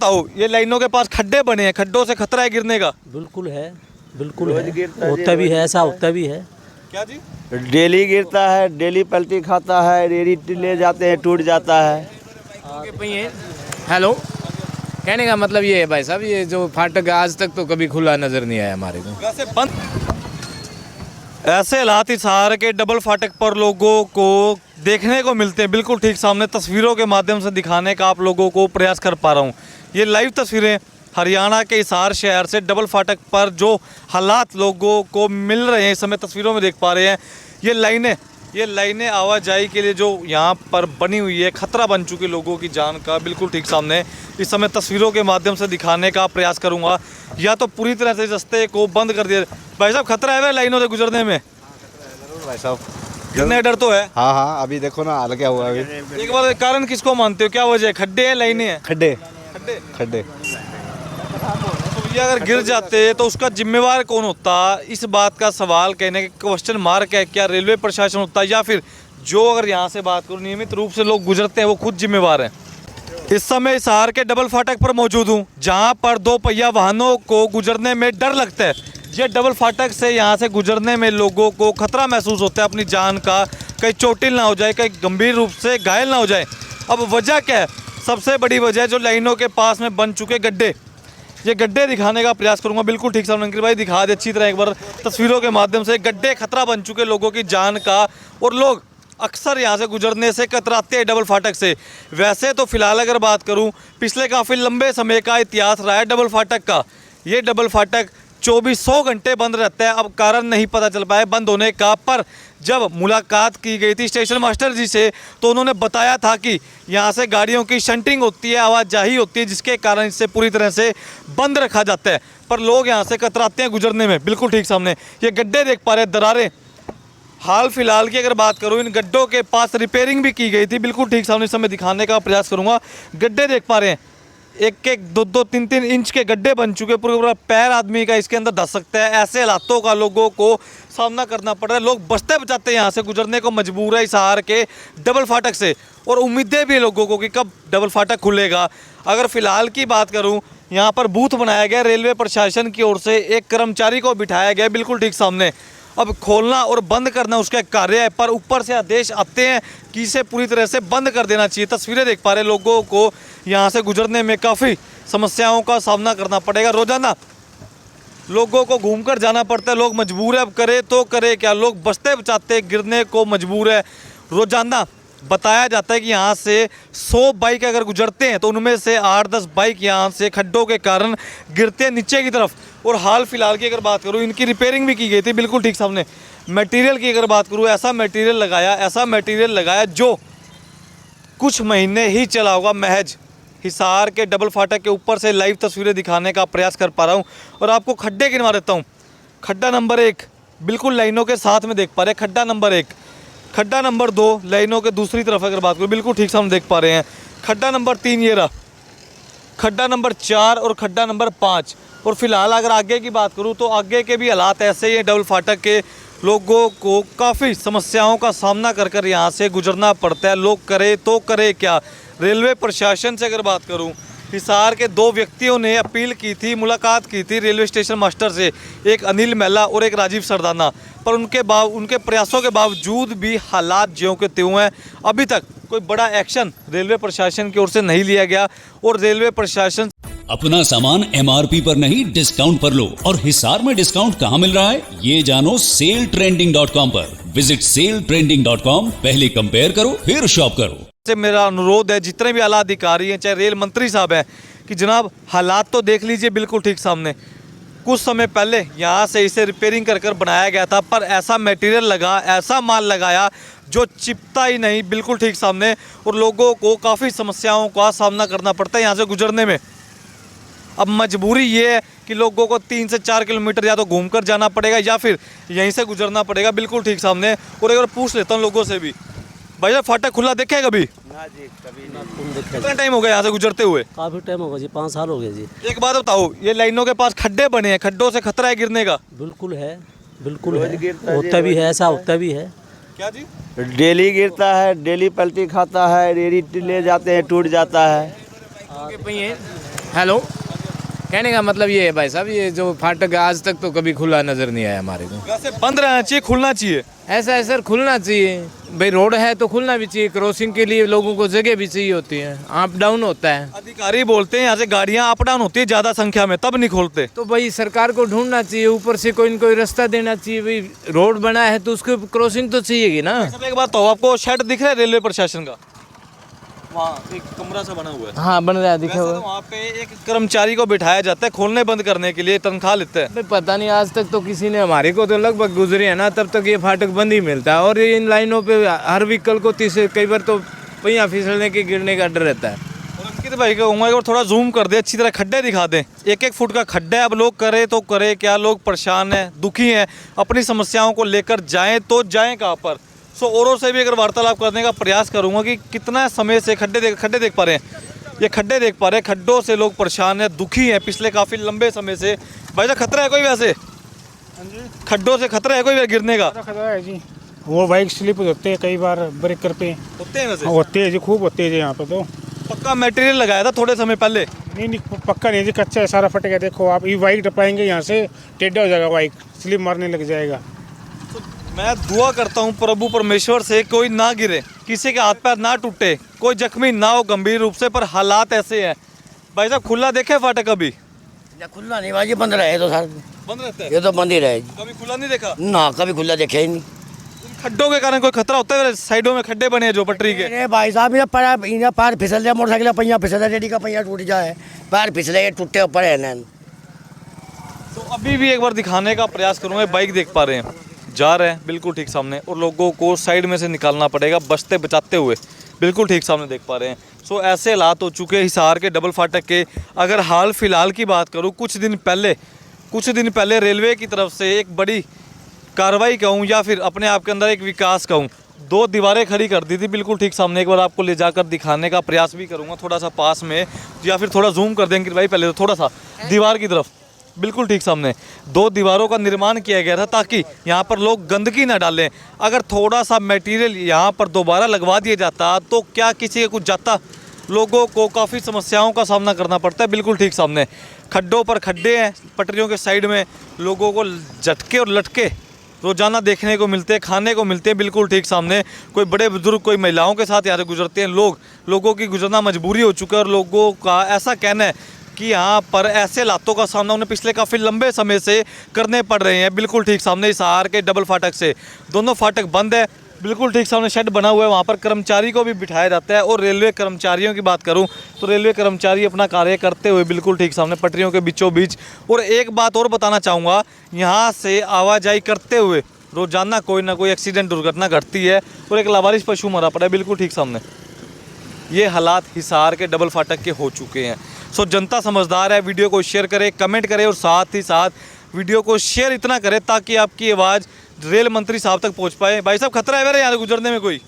बताओ, ये लाइनों के पास खड्डे बने हैं, खड्डों से खतरा है गिरने का? बिल्कुल है, बिल्कुल है, होता भी है, ऐसा होता भी है। क्या जी? डेली गिरता है, डेली पलटी खाता है, रेडी ले जाते हैं, टूट जाता है। हेलो, कहने का मतलब ये है भाई साहब, ये जो फाटक आज तक तो कभी खुला नजर नहीं आया हमारे को। वैसे बंद ऐसे हालात हिसार के डबल फाटक पर लोगों को देखने को मिलते हैं। बिल्कुल ठीक सामने तस्वीरों के माध्यम से दिखाने का आप लोगों को प्रयास कर पा रहा हूँ। ये लाइव तस्वीरें हरियाणा के हिसार शहर से डबल फाटक पर जो हालात लोगों को मिल रहे हैं इस समय तस्वीरों में देख पा रहे हैं। ये लाइनें आवाजाही के लिए जो यहाँ पर बनी हुई है, खतरा बन चुकी लोगों की जान का। बिल्कुल ठीक सामने इस समय तस्वीरों के माध्यम से दिखाने का प्रयास करूँगा। या तो पूरी तरह से रास्ते को बंद कर दिया। भाई साहब, खतरा है लाइनों से गुजरने में? भाई साहब, कितने डर तो है। हाँ, अभी देखो ना हाल क्या हुआ। अभी एक बार कारण किसको मानते हो, क्या वजह है? खड्डे हैं, लाइनें हैं? खड्डे। तो ये अगर गिर जाते तो उसका जिम्मेवार कौन होता? इस बात का सवाल कहने का क्वेश्चन मार्क है। क्या रेलवे प्रशासन होता, या फिर जो, अगर यहाँ से बात करूँ, नियमित रूप से लोग गुजरते हैं वो खुद जिम्मेवार हैं? इस समय हिसार के डबल फाटक पर मौजूद हूँ, जहाँ पर 2 पहिया वाहनों को गुजरने में डर लगता है। ये डबल फाटक से यहाँ से गुजरने में लोगों को खतरा महसूस होता है अपनी जान का, कहीं चोटिल ना हो जाए, कहीं गंभीर रूप से घायल ना हो जाए। अब वजह क्या है? सबसे बड़ी वजह जो लाइनों के पास में बन चुके गड्ढे। ये गड्ढे दिखाने का प्रयास करूंगा। बिल्कुल ठीक सामने अंकित भाई दिखा दे अच्छी तरह एक बार तस्वीरों के माध्यम से। गड्ढे खतरा बन चुके लोगों की जान का, और लोग अक्सर यहाँ से गुजरने से कतराते हैं डबल फाटक से। वैसे तो फिलहाल अगर बात करूँ, पिछले काफ़ी लंबे समय का इतिहास रहा है डबल फाटक का। ये डबल फाटक 2400 घंटे बंद रहता है। अब कारण नहीं पता चल पाया बंद होने का, पर जब मुलाकात की गई थी स्टेशन मास्टर जी से तो उन्होंने बताया था कि यहाँ से गाड़ियों की शंटिंग होती है, आवाजाही होती है, जिसके कारण इसे पूरी तरह से बंद रखा जाता है। पर लोग यहाँ से कतराते हैं गुजरने में। बिल्कुल ठीक सामने ये गड्ढे देख पा रहे हैं, दरारें। हाल फिलहाल की अगर बात करूँ, इन गड्ढों के पास रिपेयरिंग भी की गई थी। बिल्कुल ठीक सामने इस समय दिखाने का प्रयास करूँगा। गड्ढे देख पा रहे हैं, 1-1, 2-2, 3-3 इंच के गड्ढे बन चुके। पूरा पैर आदमी का इसके अंदर धस सकता है। ऐसे हालातों का लोगों को सामना करना पड़ रहा है। लोग बचते बचाते यहाँ से गुजरने को मजबूर है हिसार के डबल फाटक से, और उम्मीदें भी लोगों को कि कब डबल फाटक खुलेगा। अगर फिलहाल की बात करूँ, यहाँ पर बूथ बनाया गया रेलवे प्रशासन की ओर से, एक कर्मचारी को बिठाया गया बिल्कुल ठीक सामने। अब खोलना और बंद करना उसका कार्य है, पर ऊपर से आदेश आते हैं कि इसे पूरी तरह से बंद कर देना चाहिए। तस्वीरें देख पा रहे लोगों को यहाँ से गुजरने में काफ़ी समस्याओं का सामना करना पड़ेगा। रोजाना लोगों को घूमकर जाना पड़ता है। लोग मजबूर है, अब करे तो करे क्या। लोग बचते बचाते गिरने को मजबूर है। रोजाना बताया जाता है कि यहाँ से 100 बाइक अगर गुजरते हैं तो उनमें से 8-10 बाइक यहाँ से खड्डों के कारण गिरते हैं नीचे की तरफ। और हाल फिलहाल की अगर बात करूँ, इनकी रिपेयरिंग भी की गई थी। बिल्कुल ठीक सामने मटेरियल की अगर बात करूँ, ऐसा मटेरियल लगाया जो कुछ महीने ही चला होगा महज। हिसार के डबल फाटक के ऊपर से लाइव तस्वीरें दिखाने का प्रयास कर पा रहा हूँ, और आपको खड्डे गिनवा देता हूँ। खड्डा नंबर 1 बिल्कुल लाइनों के साथ में देख पा रहे हैं, खड्डा नंबर 1। खड्डा नंबर 2 लाइनों के दूसरी तरफ अगर बात करूँ, बिल्कुल ठीक सामने देख पा रहे हैं। खड्डा नंबर 3 ये रहा, खड्डा नंबर 4 और खड्डा नंबर 5। और फिलहाल अगर आगे की बात करूँ तो आगे के भी हालात ऐसे ही डबल फाटक के। लोगों को काफ़ी समस्याओं का सामना कर कर यहाँ से गुजरना पड़ता है। लोग करे तो करे क्या। रेलवे प्रशासन से अगर बात करूँ, हिसार के 2 व्यक्तियों ने अपील की थी, मुलाकात की थी रेलवे स्टेशन मास्टर से, एक अनिल महिला और एक राजीव सरदाना, पर उनके प्रयासों के बावजूद भी हालात ज्यों के त्यों हैं। अभी तक कोई बड़ा एक्शन रेलवे प्रशासन की ओर से नहीं लिया गया। और रेलवे प्रशासन अपना सामान MRP पर नहीं डिस्काउंट पर लो। और हिसार में डिस्काउंट कहाँ मिल रहा है ये जानो सेलट्रेंडिंग.com पर। विजिट सेलट्रेंडिंग.com, पहले कंपेयर करो फिर शॉप करो। से मेरा अनुरोध है, जितने भी आला अधिकारी हैं, चाहे रेल मंत्री साहब हैं, कि जनाब हालात तो देख लीजिए। बिल्कुल ठीक सामने कुछ समय पहले यहाँ से इसे रिपेयरिंग कर कर बनाया गया था, पर ऐसा मटेरियल लगा, ऐसा माल लगाया जो चिपता ही नहीं। बिल्कुल ठीक सामने, और लोगों को काफ़ी समस्याओं का सामना करना पड़ता है यहाँ से गुजरने में। अब मजबूरी ये है कि लोगों को 3 से 4 किलोमीटर या तो घूमकर जाना पड़ेगा या फिर यहीं से गुजरना पड़ेगा। बिल्कुल ठीक सामने। और एक बार पूछ लेता हूँ लोगों से भी, भैया फाटक खुला देखा है कभी? ना जी, कभी कितना टाइम हो गया यहाँ से गुजरते हुए? काफ़ी टाइम होगा जी, 5 साल हो गए जी। एक बात बताओ, ये लाइनों के पास खड्डे बने हैं, खड्डों से खतरा है गिरने का? बिल्कुल है, बिल्कुल है, होता भी है, ऐसा होता भी है। क्या जी? डेली गिरता है, डेली पलटी खाता है, रेडी ले जाते हैं, टूट जाता है। हेलो, कहने का मतलब ये है भाई साहब, ये जो फाटक आज तक तो कभी खुला नजर नहीं आया हमारे को। वैसे बंद रहना चाहिए, खुलना चाहिए। ऐसा है सर, खुलना चाहिए भाई, रोड है तो खुलना भी चाहिए, क्रॉसिंग के लिए लोगों को जगह भी चाहिए होती है, अप डाउन होता है। अधिकारी बोलते हैं यहाँ से गाड़ियाँ अप डाउन होती है ज्यादा संख्या में, तब नहीं खोलते। तो भाई सरकार को ढूंढना चाहिए, ऊपर से कोई न कोई रास्ता देना चाहिए भाई, रोड बना है तो उसको क्रॉसिंग तो चाहिएगी ना। सब एक बात तो आपको शेड दिख रहा है रेलवे प्रशासन का, वहाँ एक कमरा सा बना हुआ है। हाँ बन रहा है, दिखा वैसे हुआ तो वहाँ पे एक कर्मचारी को बिठाया जाता है खोलने बंद करने के लिए, तनख्वाह लेते हैं। भाई पता नहीं, आज तक तो किसी ने, हमारे को तो लगभग गुजरे है ना, तब तक ये फाटक बंद ही मिलता है। और ये इन लाइनों पे हर व्हीकल को कई बार तो पहिया फिसलने के गिरने का डर रहता है। और अंकित भाई को कहूँगा एक बार थोड़ा जूम कर दे, अच्छी तरह खड्डे दिखा दें। 1-1 फुट का खड्डा है, अब लोग करे तो करे क्या, लोग परेशान हैं, दुखी हैं, अपनी समस्याओं को लेकर जाएं तो जाएं कहाँ पर। सो औरों से भी अगर वार्तालाप करने का प्रयास करूंगा कि कितना समय से खड्डे देख पा रहे हैं, ये खड्डे देख पा रहे हैं, खड्डों से लोग परेशान हैं, दुखी हैं पिछले काफ़ी लंबे समय से। भाई साहब खतरा है कोई, वैसे खड्डों से खतरा है कोई वैसे गिरने का? खतरा है जी, वो बाइक स्लिप होते हैं कई बार ब्रेकर पे, होते हैं वैसे? होते हैं जी, खूब होते हैं जी यहाँ पे तो। पक्का मटेरियल लगाया था थोड़े समय पहले? नहीं पक्का नहीं जी, कच्चा है, सारा फट गया। देखो आप, ये बाइक टपाएंगे यहाँ से, टेढ़ा हो जाएगा बाइक, स्लिप मारने लग जाएगा। मैं दुआ करता हूँ प्रभु परमेश्वर से कोई ना गिरे, किसी के हाथ पैर ना टूटे, कोई जख्मी ना हो गंभीर रूप से, पर हालात ऐसे हैं। भाई साहब खुला देखे फाटक कभी? खुला नहीं भाई, बंद रहे तो सर, बंद रहता है? ये तो बंद ही रहे। कभी खुला नहीं देखा? ना कभी खुला देखे ही नहीं। खड्डों के कारण कोई खतरा होता है? साइडों में खड्डे बने हैं जो पटरी के। अरे भाई साहब, ये पैर फिसल जाए, मोटरसाइकिल का पहिया फिसल जाए, रेडी का पहिया टूट जाए, पैर फिसले, ये टूटे ऊपर है ना। तो अभी भी एक बार दिखाने का प्रयास करूँगा। बाइक देख पा रहे हैं, जा रहे हैं बिल्कुल ठीक सामने, और लोगों को साइड में से निकालना पड़ेगा बचते बचाते हुए, बिल्कुल ठीक सामने देख पा रहे हैं। सो ऐसे हालात हो चुके हैं हिसार के डबल फाटक के। अगर हाल फिलहाल की बात करूं, कुछ दिन पहले रेलवे की तरफ से एक बड़ी कार्रवाई कहूं या फिर अपने आप के अंदर एक विकास कहूं, 2 दीवारें खड़ी कर दी थी बिल्कुल ठीक सामने। एक बार आपको ले जाकर दिखाने का प्रयास भी करूँगा थोड़ा सा पास में, या फिर थोड़ा जूम कर देंगे भाई पहले तो थोड़ा सा दीवार की तरफ, बिल्कुल ठीक सामने 2 दीवारों का निर्माण किया गया था ताकि यहाँ पर लोग गंदगी ना डालें। अगर थोड़ा सा मटेरियल यहाँ पर दोबारा लगवा दिया जाता तो क्या किसी के कुछ जाता? लोगों को काफ़ी समस्याओं का सामना करना पड़ता है। बिल्कुल ठीक सामने खड्डों पर खड्डे हैं, पटरियों के साइड में लोगों को झटके और लटके रोज़ाना देखने को मिलते हैं, खाने को मिलते हैं। बिल्कुल ठीक सामने कोई बड़े बुजुर्ग, कोई महिलाओं के साथ यहाँ से गुजरते हैं लोगों की गुजरना मजबूरी हो चुका है। और लोगों का ऐसा कहना है कि यहाँ पर ऐसे हालातों का सामना उन्हें पिछले काफ़ी लंबे समय से करने पड़ रहे हैं। बिल्कुल ठीक सामने हिसार के डबल फाटक से दोनों फाटक बंद है, बिल्कुल ठीक सामने शेड बना हुआ है, वहाँ पर कर्मचारी को भी बिठाया जाता है। और रेलवे कर्मचारियों की बात करूँ तो रेलवे कर्मचारी अपना कार्य करते हुए बिल्कुल ठीक सामने पटरियों के बीचों बीच। और एक बात और बताना चाहूँगा, यहाँ से आवाजाही करते हुए रोज़ाना कोई ना कोई एक्सीडेंट दुर्घटना घटती है और एक लावारिस पशु मरा पड़ा है बिल्कुल ठीक सामने। ये हालात हिसार के डबल फाटक के हो चुके हैं। सो जनता समझदार है, वीडियो को शेयर करे, कमेंट करे और साथ ही साथ वीडियो को शेयर इतना करें ताकि आपकी आवाज़ रेल मंत्री साहब तक पहुंच पाए। भाई साहब खतरा है मेरे यहाँ से गुजरने में कोई?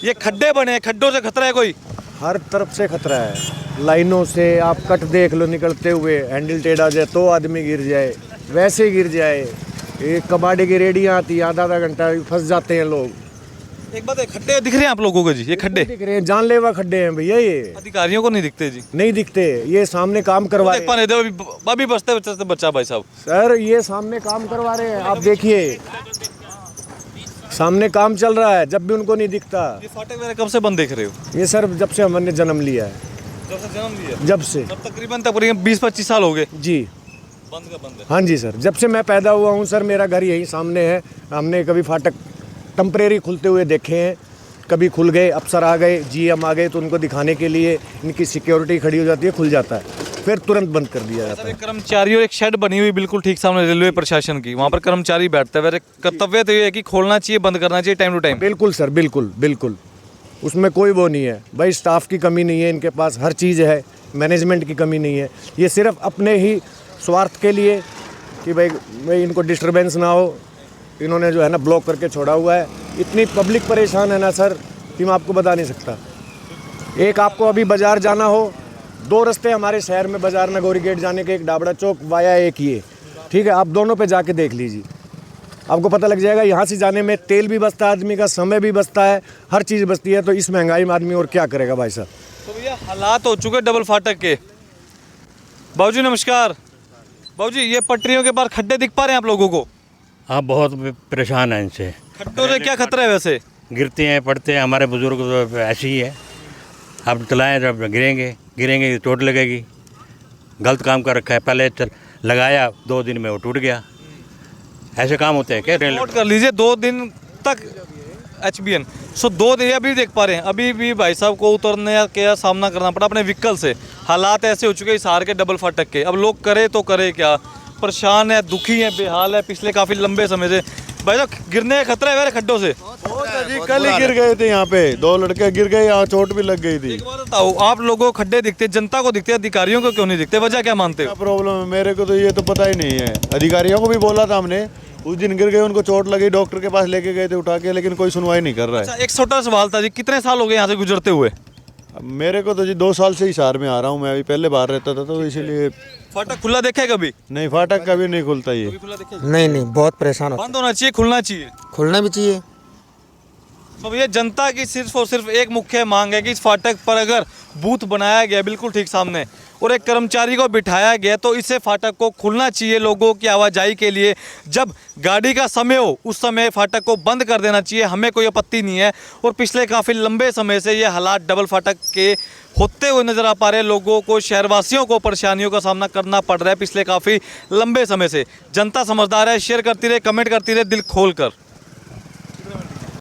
ये खड्डे बने हैं, खड्डों से खतरा है कोई? हर तरफ से खतरा है, लाइनों से आप कट देख लो निकलते हुए, हैंडल टेढ़ा जाए तो आदमी गिर जाए, वैसे गिर जाए। ये कबाड़े की रेडियाँ आती है, आधा घंटा फंस जाते हैं लोग। एक बात है, खड्डे दिख रहे हैं आप लोगों को जी? ये खड्डे दिख रहे हैं, जानलेवा खड्डे हैं भैया। ये अधिकारियों को नहीं दिखते जी? नहीं दिखते, ये सामने काम करवा रहे हैं। अभी बचते बच्चा भाई साहब सर, ये सामने काम करवा रहे हैं, आप देखिए सामने काम चल रहा है, जब भी उनको नहीं दिखता। ये फाटक मेरे कब से बंद देख रहे हो? ये सर जब से हमने जन्म लिया है, जब से जन्म लिया? जब से तकरीबन 20-25 साल हो गए जी। बंद का बंद है? हाँ जी सर, जब से मैं पैदा हुआ हूँ सर, मेरा घर यही सामने है। हमने कभी फाटक टेम्परेरी खुलते हुए देखे हैं, कभी खुल गए, अफसर आ गए, जीएम आ गए तो उनको दिखाने के लिए इनकी सिक्योरिटी खड़ी हो जाती है, खुल जाता है, फिर तुरंत बंद कर दिया जाता है। कर्मचारी और एक शेड बनी हुई बिल्कुल ठीक सामने रेलवे प्रशासन की, वहाँ पर कर्मचारी बैठते हैं। मेरे कर्तव्य तो ये है कि खोलना चाहिए, बंद करना चाहिए टाइम टू टाइम। बिल्कुल सर, बिल्कुल बिल्कुल, उसमें कोई वो नहीं है भाई। स्टाफ की कमी नहीं है इनके पास, हर चीज़ है, मैनेजमेंट की कमी नहीं है। ये सिर्फ अपने ही स्वार्थ के लिए कि भाई इनको डिस्टर्बेंस ना हो, इन्होंने जो है ना ब्लॉक करके छोड़ा हुआ है। इतनी पब्लिक परेशान है ना सर कि मैं आपको बता नहीं सकता। एक आपको अभी बाज़ार जाना हो, 2 रास्ते हमारे शहर में बाज़ार नगौरी गेट जाने के, एक डाबड़ा चौक वाया एक ये, ठीक है, आप दोनों पे जाके देख लीजिए, आपको पता लग जाएगा। यहाँ से जाने में तेल भी बचता है आदमी का, समय भी बचता है, हर चीज़ बचती है। तो इस महंगाई में आदमी और क्या करेगा भाई साहब? तो भैया हालात हो चुके डबल फाटक के, बाबूजी नमस्कार। बाबूजी ये पटरियों के पार खड्डे दिख पा रहे हैं आप लोगों को? हाँ, बहुत परेशान हैं इनसे। खड्डों से क्या खतरा है वैसे? गिरते हैं, पड़ते हैं। हमारे बुजुर्ग तो ऐसे ही है। अब चलाएं, जब गिरेंगे तो चोट लगेगी। गलत काम कर रखा है। पहले लगाया 2 दिन में वो टूट गया। ऐसे काम होते हैं क्या? रेल नोट कर लीजिए 2 दिन तक HBN। सो 2 दिन अभी देख पा रहे हैं, अभी भी भाई साहब को उतरने का सामना करना पड़ा अपने व्हीकल से। हालात ऐसे हो चुके हैं हिसार के डबल फाटक के। अब लोग करे तो करे क्या, परेशान है, दुखी है, बेहाल है पिछले काफ़ी लंबे समय से। भाई साहब गिरने का खतरा है मेरे खड्डों से? जी कल ही गिर गए थे यहाँ पे, 2 लड़के गिर गए, यहाँ चोट भी लग गई थी। एक बात बताओ, आप लोगों को खड्डे दिखते, जनता को दिखते, अधिकारियों को क्यों नहीं दिखते? वजह क्या मानते हो? क्या प्रॉब्लम है? मेरे को तो ये तो पता ही नहीं है। अधिकारियों को भी बोला था हमने, उस दिन गिर गए, उनको चोट लगी, डॉक्टर के पास लेके गए थे उठा के, लेकिन कोई सुनवाई नहीं कर रहा है। अच्छा, एक छोटा सवाल था जी, कितने साल हो गए यहाँ से गुजरते हुए? अब मेरे को तो जी 2 साल से हिसार में आ रहा हूँ मैं। अभी पहले बाहर रहता था तो इसीलिए। फाटक खुला देखा है कभी? नहीं, फाटक कभी नहीं खुलता ये। नहीं बहुत परेशान हो, बंद होना चाहिए, खुलना चाहिए। खुलना भी चाहिए। तो ये जनता की सिर्फ और सिर्फ एक मुख्य मांग है कि इस फाटक पर अगर बूथ बनाया गया बिल्कुल ठीक सामने और एक कर्मचारी को बिठाया गया तो इससे फाटक को खुलना चाहिए लोगों की आवाजाही के लिए। जब गाड़ी का समय हो उस समय फाटक को बंद कर देना चाहिए, हमें कोई आपत्ति नहीं है। और पिछले काफ़ी लंबे समय से ये हालात डबल फाटक के होते हुए नज़र आ पा रहे हैं। लोगों को, शहरवासियों को परेशानियों का सामना करना पड़ रहा है पिछले काफ़ी लंबे समय से। जनता समझदार है, शेयर करती रहे, कमेंट करती रहे दिल खोल कर।